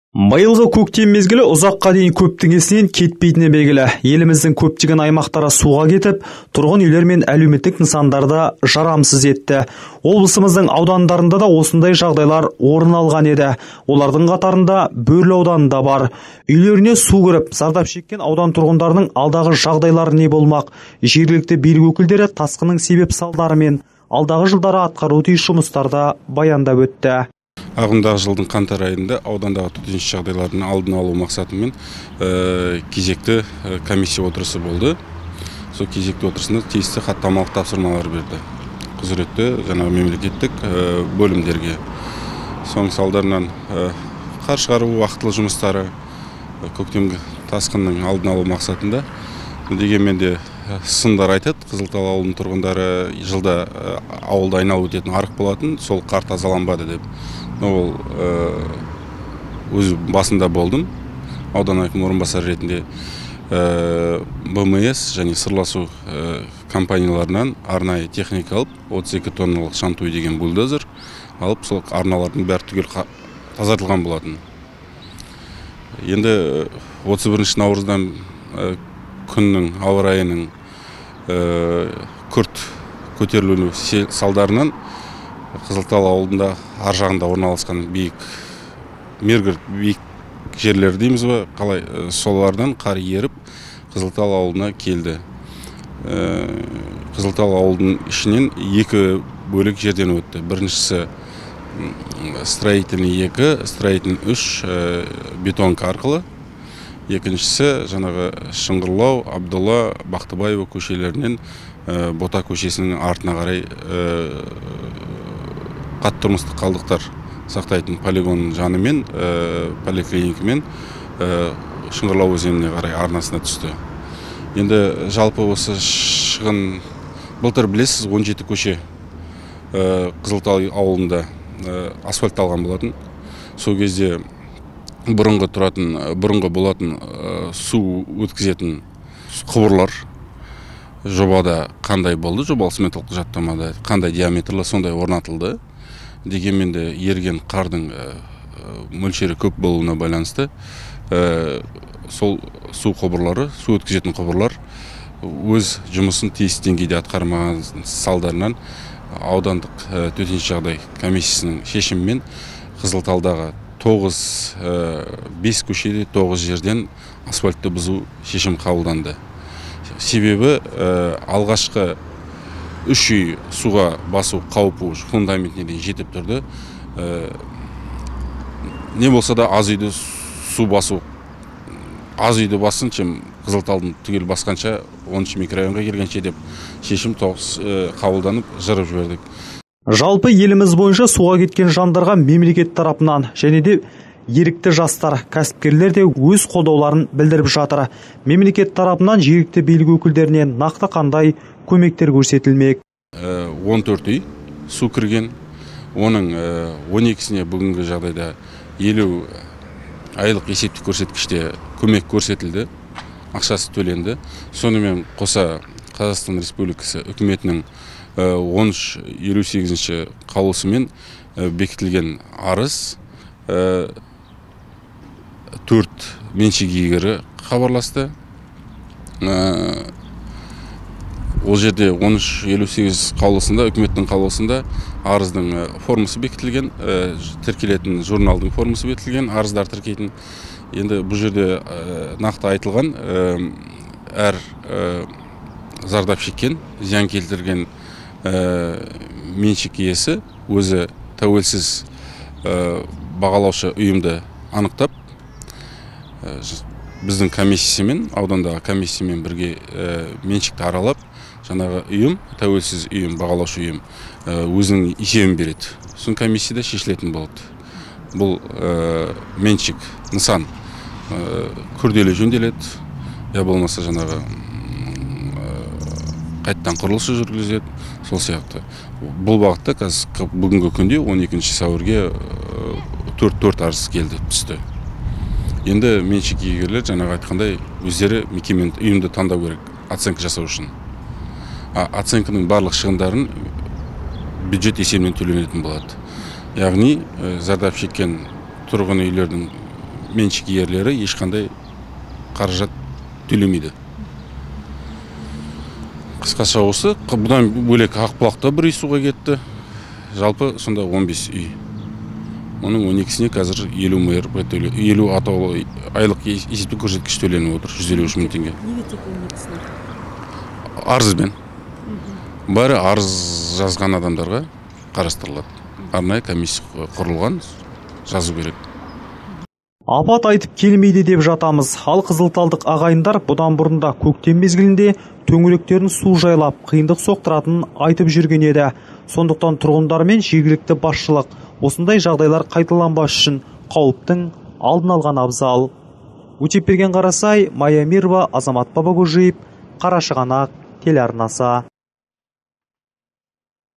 Биылғы көктем мезгілі ұзаққа дейін көптің есінен кетпейтіні белгілі. Еліміздің көптеген аймақтары суға кетіп, тұрғын үйлер мен әлеуметтік нысандарды жарамсыз етті. Облысымыздың аудандарында да осындай жағдайлар орын алған еді. Олардың қатарында Бөрлі ауданында бар. Үйлеріне су кіріп, зардап шеккен аудан тұрғындарының алдағы жағдайлары не болмақ? Жергілікті билік өкілдері тасқынның себеп салдары мен алдағы жылдары атқару тиіс жұмыстарды баяндап өтті. Ағымдағы жылдың қаңтар айында аудандағы төтенше жағдайлардың алдын алу мақсатымен кезекті комиссия отырысы болды. Сол кезекті отырысында тиісті хаттамалық тапсырмалар берді құзыретті жаңағы мемлекеттік бөлімдерге. Соның салдарынан қар шығару уақытылы жұмыстары көктемгі тасқынның алдын алу мақсатында. Дегенмен де сындар айтады, Қызылтал ауылының тұрғындары жылда ауылда айналып өтетін арық болатын, сол қар тазаланбады деп. Ол өз басында болдым. Аудан әкімінің орынбасары ретінде БМС және сырласу компанияларынан арнайы техника алып, 32 тонналық шантуй деген бульдозер алып, сол арналардың бәрі түгел тазартылған болатын. Енді 31 наурыздан күннің, ауа райының күрт көтерілуі салдарынан Қызылтал ауылында ар жағында орналасқан мергір биік жерлер дейміз бе, қалай солардан қар еріп Қызылтал ауылына келді. Қызылтал ауылының ішінен екі бөлік жерден өтті. Біріншісі строительный 2, строительный 3 бетонка арқылы. Екіншісі жаңағы Шыңғырлау, Абдулла, Бақтыбаева көшелерінен Бота көшесінің артына қарай қатты тұрмыстық қалдықтар сақтайтын полигонның жанымен, поликлиникамен Шыңғырлау өзеніне қарай арнасына түсті. Енді жалпы осы шығын былтыр білесіз 17 көше Қызылтал ауылында асфальтталған болатын. Сол кезде бұрынғы болатын су өткізетін құбырлар жобада қандай болды, жобалық сметалық құжаттамада қандай диаметрлі сондай орнатылды. Дегенмен де ерген қардың мөлшері көп болуына байланысты сол су құбырлары, су өткізетін құбырлар өз жұмысын тиісті деңгейде атқармаған салдарынан аудандық төтенше жағдай комиссиясының шешімімен Қызылталдағы 5 көшеде 9 жерден асфальтты бұзу шешім қабылданды. Себебі алғашқы 3 үй суға басу қаупі фундаментіне дейін жетіп тұрды. Не болса да аз үйді су басу, аз үйді басынша Қызылталдың түгел басқанша 10 микрорайонға келгенше деп шешім қабылданып жырып жібердік. Жалпы еліміз бойынша суға кеткен жандарға мемлекет тарапынан және де ерікті жастар, кәсіпкерлер де өз қолдауларын білдіріп жатыр. Мемлекет тарапынан жергілікті билік өкілдеріне нақты қандай көмектер көрсетілмек? 14 үй су кірген, оның 12-сіне бүгінгі жағдайда 50 айлық есептік көрсеткіште көмек көрсетілді, ақшасы төленді. Сонымен қоса Қазақстан Республикасы үкіметінің 1358-ші қаулысымен бекітілген арыз 4 меншік иегері хабарласты. Ол жерде 1358 қаулысында, үкіметтің қаулысында арыздың формасы бекітілген, тіркелетін журналдың формасы бекітілген, арыздар тіркейтін. Енді бұл жерде нақты айтылған әр зардап шеккен, зиян келтірген меншік иесі өзі тәуелсіз бағалаушы ұйымды анықтап, біздің комиссиямен, аудандағы комиссиямен бірге меншікті аралап, жаңағы ұйым, тәуелсіз ұйым, бағалаушы ұйым өзінің есебін береді. Соң комиссияда шешілетін болады. Бұл меншік нысан күрделі жөнделеді, я болмаса жаңағы қайттан құрылысы жүргізеді, сол сияқты. Бұл бағытта бүгінгі күнде 12 сәуірге 4 арыз келді, түсті. Енді меншік иегерлер жаңағы айтқандай өздері мекемен ұйымды таңдау керек, оценка жасау үшін. Оценканың барлық шығындарын бюджет есебінен төленетін болады. Яғни зардап шеккен тұрғын үйлердің меншік иелері ешқандай қаражат төлемейді. Қысқаша осы, бұдан бөлек Ақбұлақта бір үй суға кетті. Жалпы сонда 15 үй. Оның 12-сіне қазір 50 атаулы айлық есептік көрсеткіш төленіп отыр, 153 мың теңге. Неге тек 12-сіне? Арызбен. Бәрі арыз жазған адамдарға қарастырылады. Арнайы комиссия құрылған, жазу керек. Апат айтып келмейді деп жатамыз. Ал Қызылталдық ағайындар бұдан бұрында көктем мезгілінде төңіректерін су жайлап қиындық соқтыратын айтып жүрген еді. Сондықтан тұрғындар мен жергілікті басшылық осындай жағдайлар қайталанбас үшін қауіптің алдын алған абзал. Өтепберген Қарасай, Майя Мирова, Азамат Бабагөжиев, Қарашығанақ телеарнасы.